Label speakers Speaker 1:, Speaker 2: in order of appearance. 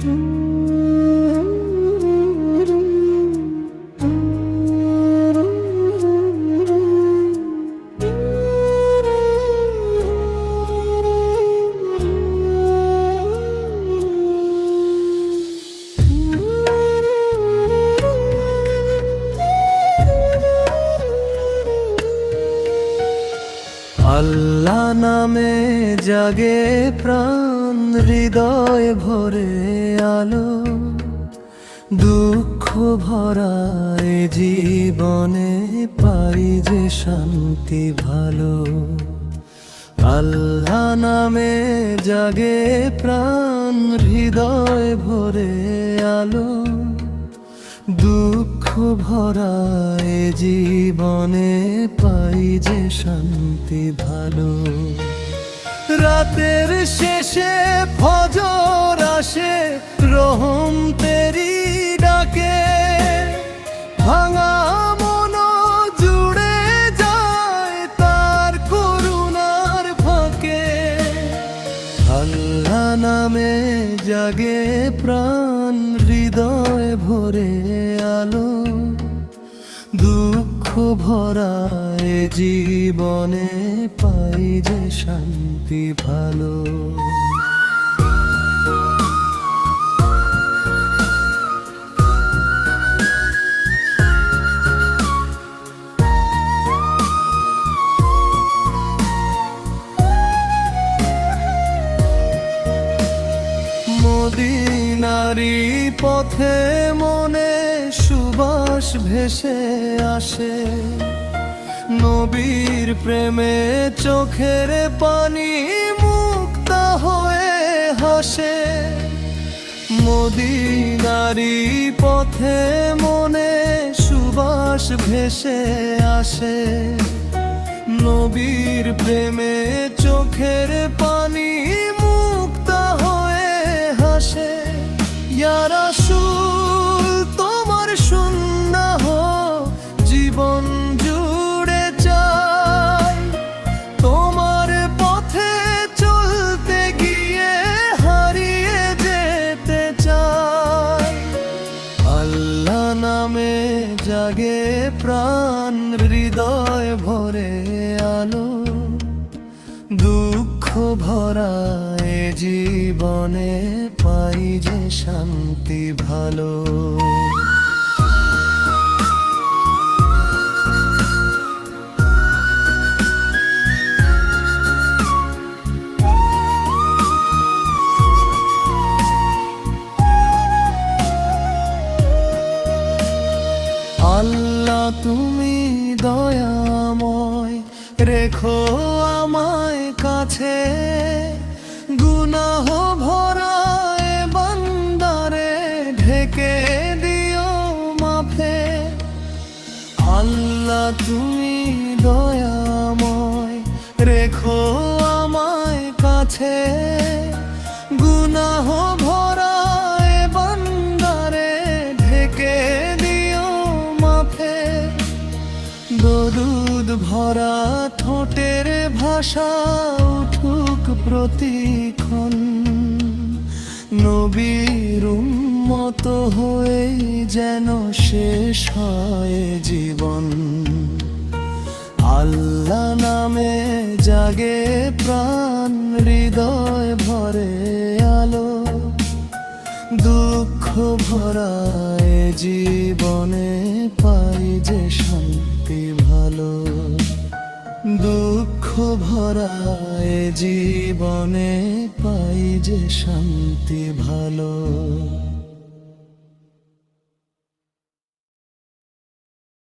Speaker 1: আল্লাহ নামে জাগে প্রাণ, হৃদয় ভরে আলো, দুঃখ ভরা এ জীবনে পাই যে শান্তি ভালো। আল্লাহ নামে জাগে প্রাণ, হৃদয় ভরে আলো, দুঃখ ভরা এ জীবনে পাই যে শান্তি ভালো। রাতের শেষে ফজর আসে, রহম তেরি ডাকে, ভাঙা মন জুড়ে যায় তার করুণার ফাঁকে। আল্লাহ নামে জাগে প্রাণ, হৃদয় ভরে আলো, দুঃখ ভরা এ জীবনে পাই যে শান্তি ভালো। মদিনারি পথে মনে সুবাস ভেসে আসে, নবীর প্রেমে চোখের পানি মুক্তা হয়ে হাসে। মদিনারি পথে মনে সুবাস ভেসে আসে, নবীর প্রেমে চোখের পানি মুক্তা হয়ে হাসে। ইয়া রাসূল তোমার সুন্নাহ জীবন জুড়ে চাই, তোমার পথে চলতে গিয়ে হারিয়ে যেতে চাই। আল্লাহ নামে জাগে প্রাণ, হৃদয় ভরে আলো, দুঃখ ভরা এ জীবনে পাই যে শান্তি ভালো। আল্লাহ তুমি দয়াময়, রেখো আমায় কাছে, গুনাহ ভরা এ বান্দারে ঢেকে দিও মাফে। আল্লাহ তুমি দয়াময়, রেখো আমায় কাছে, গুনাহ ভরা এ বান্দারে ঢেকে দিও মাফে। দরুদ ভরা ঠোঁটের ভাষা উঠুক প্রতিক্ষণ, নবীর উম্মত হয়ে যেন শেষ হয় জীবন। আল্লাহ নামে জাগে প্রাণ, হৃদয় ভরে আলো, দুঃখ ভরা এ জীবনে পাই যে শান্তি ভালো। দুঃখ ভরা এ জীবনে পাই যে শান্তি ভালো।